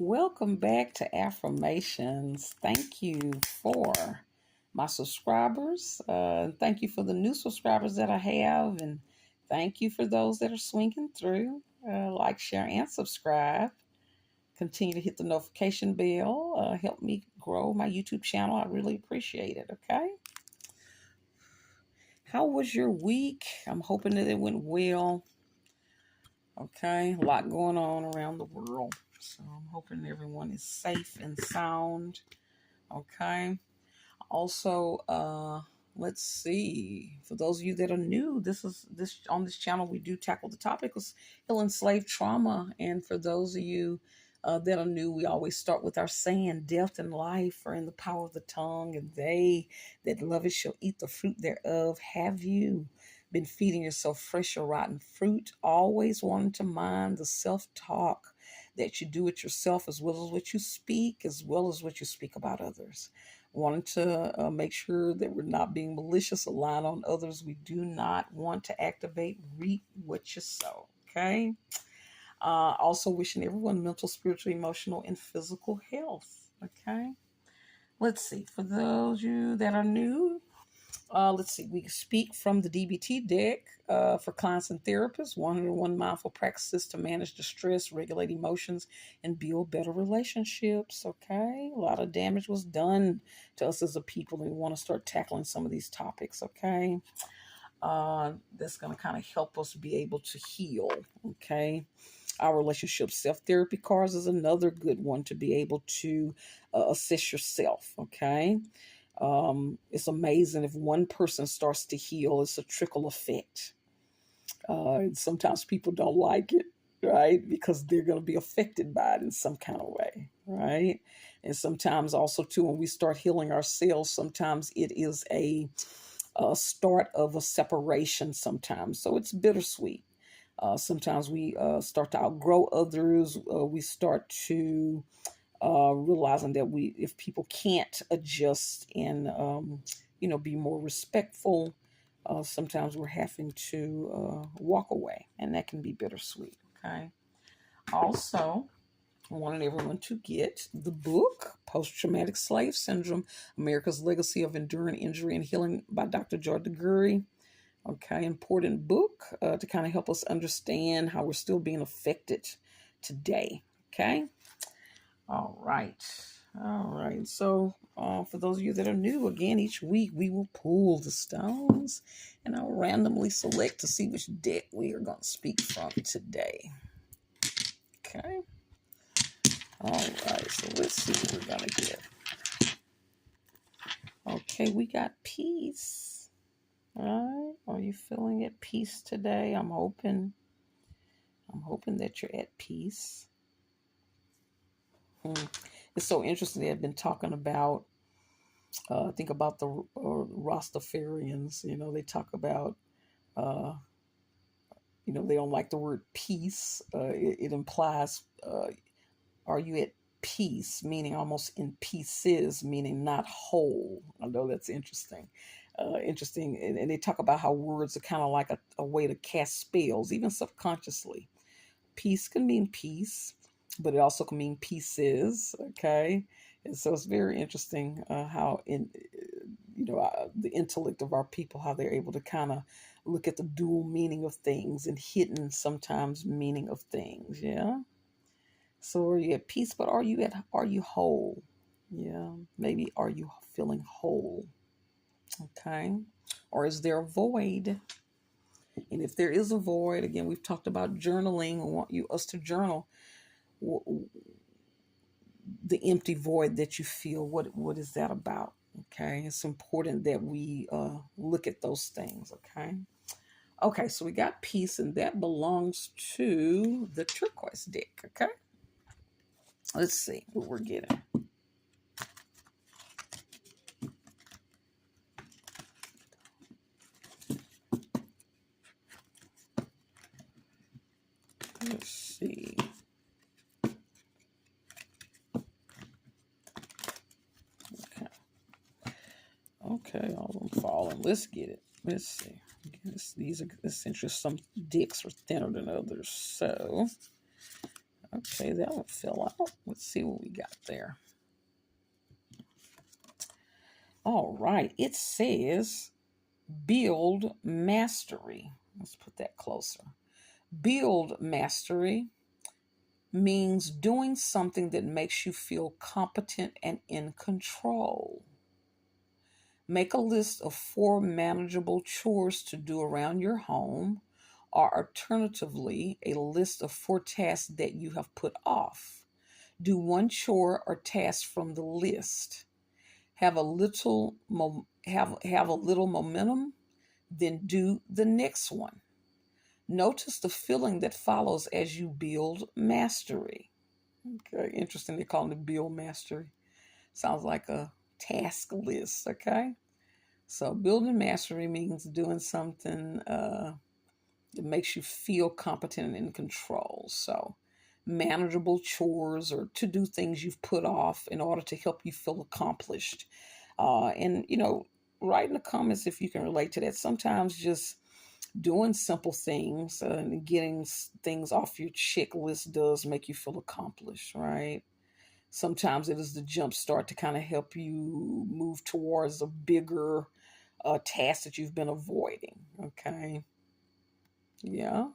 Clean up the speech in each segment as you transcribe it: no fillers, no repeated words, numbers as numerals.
Welcome back to Affirmations. Thank you for my subscribers. Thank you for the new subscribers that I have. And thank you for those that are swinging through. Like, share, and subscribe. Continue to hit the notification bell. Help me grow my YouTube channel. I really appreciate it. Okay. How was your week? I'm hoping that it went well. Okay. A lot going on around the world. So I'm hoping everyone is safe and sound. Okay. Also, let's see. For those of you that are new, this on this channel we do tackle the topic of healing slave trauma. And for those of you that are new, we always start with our saying, "Death and life are in the power of the tongue, and they that love it shall eat the fruit thereof." Have you been feeding yourself fresh or rotten fruit? Always wanting to mind the self-talk that you do it yourself, as well as what you speak, as well as what you speak about others. Wanting to make sure that we're not being malicious, aligned on others. We do not want to activate reap what you sow. Okay. Also wishing everyone mental, spiritual, emotional, and physical health. Okay. Let's see. For those of you that are new, let's see. We speak from the DBT deck for clients and therapists. 101 mindful practices to manage distress, regulate emotions, and build better relationships. Okay, a lot of damage was done to us as a people, and we want to start tackling some of these topics. Okay, that's going to kind of help us be able to heal. Okay. Our relationship self-therapy cards is another good one to be able to assess yourself. Okay. It's amazing if one person starts to heal, it's a trickle effect. And sometimes people don't like it, right? Because they're going to be affected by it in some kind of way, right? And sometimes also too, when we start healing ourselves, sometimes it is a start of a separation sometimes. So it's bittersweet. Sometimes we start to outgrow others. We start to realizing that if people can't adjust and be more respectful, sometimes we're having to walk away, and that can be bittersweet. Okay. Also, I wanted everyone to get the book Post-Traumatic Slave Syndrome: America's Legacy of Enduring Injury and Healing by Dr. Joy DeGury. Okay, important book to kind of help us understand how we're still being affected today. Okay. All right. All right. So, for those of you that are new, again, each week we will pull the stones and I'll randomly select to see which deck we are going to speak from today. Okay. All right. So, let's see what we're going to get. Okay. We got peace. All right. Are you feeling at peace today? I'm hoping that you're at peace. It's so interesting. They've been talking about, think about the Rastafarians. They talk about, they don't like the word peace. It implies, are you at peace, meaning almost in pieces, meaning not whole. I know that's interesting. Interesting. And they talk about how words are kind of like a way to cast spells, even subconsciously. Peace can mean peace, but it also can mean pieces. Okay. And so it's very interesting how the intellect of our people, how they're able to kind of look at the dual meaning of things and hidden sometimes meaning of things. Yeah. So are you at peace, but are you whole? Yeah. Maybe are you feeling whole? Okay. Or is there a void? And if there is a void, again, we've talked about journaling. We want us to journal the empty void that you feel. What is that about? Okay. It's important that we look at those things. Okay. So we got peace, and that belongs to the turquoise deck. Okay. Let's see what we're getting. Let's see. Okay, all of them falling. Let's get it. Let's see. These are essentially, some decks are thinner than others. So, Okay, that one fill out. Let's see what we got there. All right, it says build mastery. Let's put that closer. Build mastery means doing something that makes you feel competent and in control. Make a list of 4 manageable chores to do around your home, or alternatively, a list of 4 tasks that you have put off. Do one chore or task from the list. Have a little have a little momentum, then do the next one. Notice the feeling that follows as you build mastery. Okay, interesting. They call it build mastery. Sounds like a task list. Okay, so building mastery means doing something that makes you feel competent and in control. So manageable chores or to do things you've put off in order to help you feel accomplished. And write in the comments if you can relate to that. Sometimes just doing simple things and getting things off your checklist does make you feel accomplished, right? Sometimes it is the jump start to kind of help you move towards a bigger task that you've been avoiding. Okay. Yeah.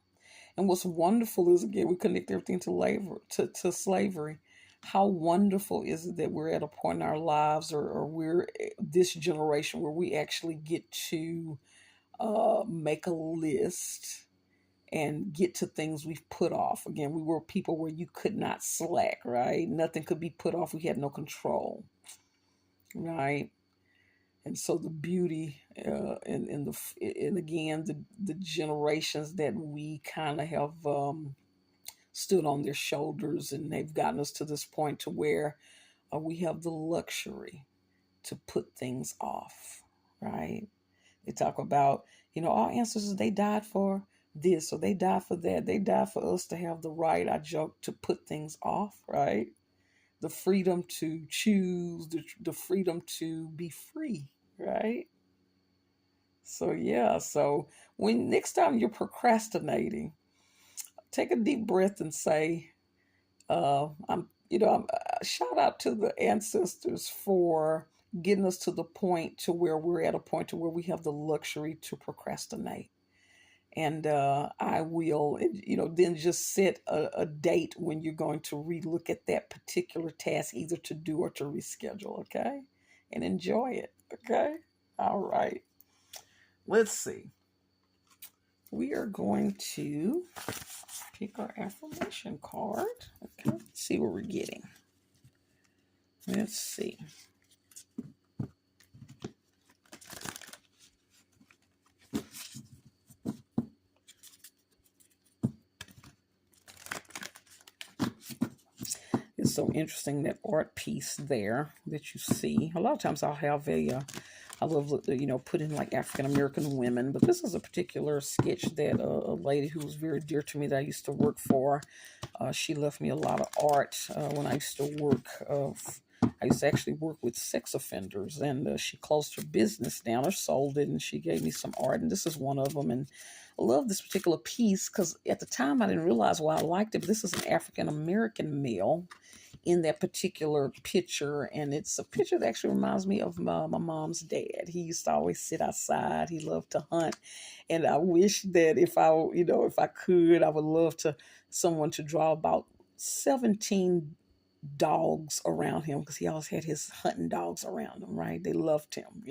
And what's wonderful is, again, we connect everything to labor to slavery. How wonderful is it that we're at a point in our lives, or we're this generation where we actually get to make a list and get to things we've put off. Again, we were people where you could not slack, right? Nothing could be put off. We had no control, right? And so the beauty and again the generations that we kind of have stood on their shoulders, and they've gotten us to this point to where we have the luxury to put things off, right? They talk about, our ancestors, they died for this or they died for that. They died for us to have the right, I joke, to put things off, right? The freedom to choose, the freedom to be free, right? So, yeah. So, when next time you're procrastinating, take a deep breath and say, shout out to the ancestors for getting us to the point to where we're at a point to where we have the luxury to procrastinate. And I will, then just set a date when you're going to relook at that particular task, either to do or to reschedule, okay? And enjoy it, okay? All right. Let's see. We are going to pick our affirmation card. Okay, let's see what we're getting. Let's see. It's so interesting, that art piece there that you see. A lot of times I'll have I love, put in like African American women, but this is a particular sketch that a lady who was very dear to me that I used to work for, she left me a lot of art when I used to work. I used to actually work with sex offenders, and she closed her business down or sold it, and she gave me some art, and this is one of them. And I love this particular piece because at the time I didn't realize why I liked it, but this is an African American male in that particular picture, and it's a picture that actually reminds me of my mom's dad. He used to always sit outside. He loved to hunt, and I wish that if I could, I would love to someone to draw about 17 dogs around him, because he always had his hunting dogs around him, right? They loved him.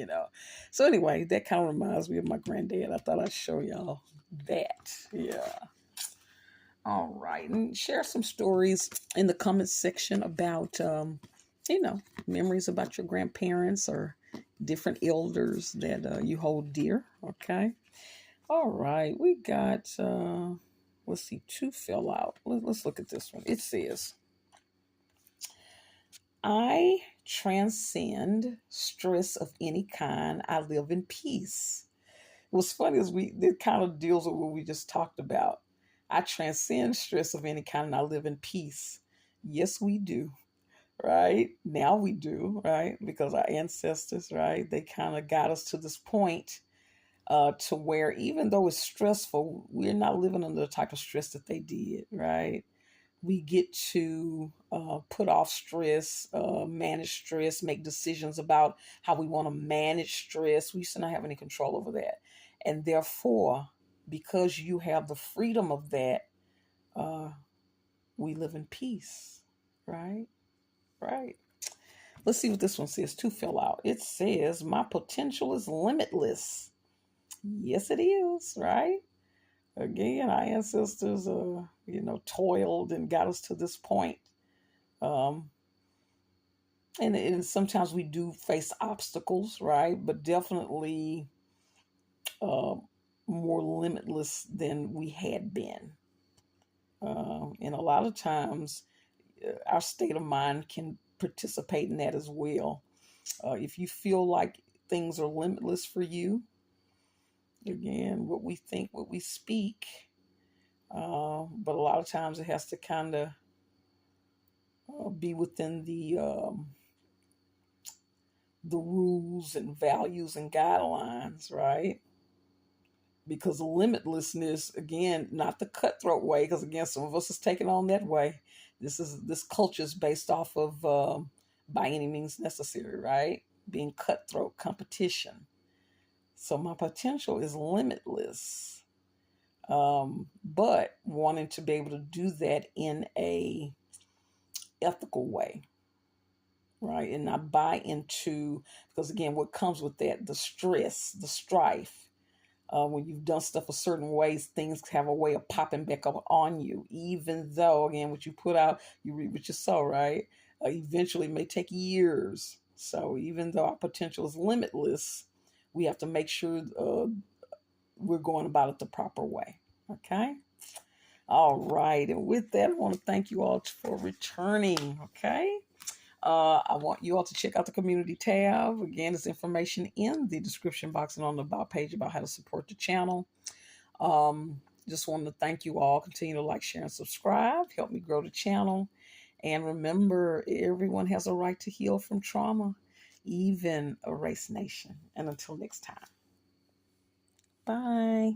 So anyway, that kind of reminds me of my granddad. I thought I'd show y'all that. Yeah. All right. And share some stories in the comments section about, memories about your grandparents or different elders that you hold dear. Okay. All right. We got, let's see, 2 fill out. Let's look at this one. It says, I transcend stress of any kind. I live in peace. What's funny is it kind of deals with what we just talked about. I transcend stress of any kind and I live in peace. Yes, we do. Right? Now we do, right? Because our ancestors, right? They kind of got us to this point to where even though it's stressful, we're not living under the type of stress that they did, right? We get to put off stress, manage stress, make decisions about how we want to manage stress. We used to not have any control over that. And therefore, because you have the freedom of that, uh, we live in peace, right? Right. Let's see what this one says to fill out. It says, my potential is limitless. Yes, it is, right? Again, our ancestors, toiled and got us to this point. Um, and sometimes we do face obstacles, right? But definitely uh, more limitless than we had been. And a lot of times, our state of mind can participate in that as well. If you feel like things are limitless for you, again, what we think, what we speak, but a lot of times it has to kind of be within the rules and values and guidelines, right? Because limitlessness, again, not the cutthroat way, because again, some of us is taking on that way. This culture is based off of by any means necessary, right? Being cutthroat competition. So my potential is limitless, but wanting to be able to do that in a ethical way, right? And not buy into, because again, what comes with that, the stress, the strife. When you've done stuff a certain ways, things have a way of popping back up on you, even though, again, what you put out, you reap what you sow, right? Eventually, it may take years. So even though our potential is limitless, we have to make sure we're going about it the proper way. Okay? All right. And with that, I want to thank you all for returning. Okay? I want you all to check out the community tab. Again, there's information in the description box and on the about page about how to support the channel. Just wanted to thank you all. Continue to like, share, and subscribe. Help me grow the channel. And remember, everyone has a right to heal from trauma, even a race nation. And until next time, bye.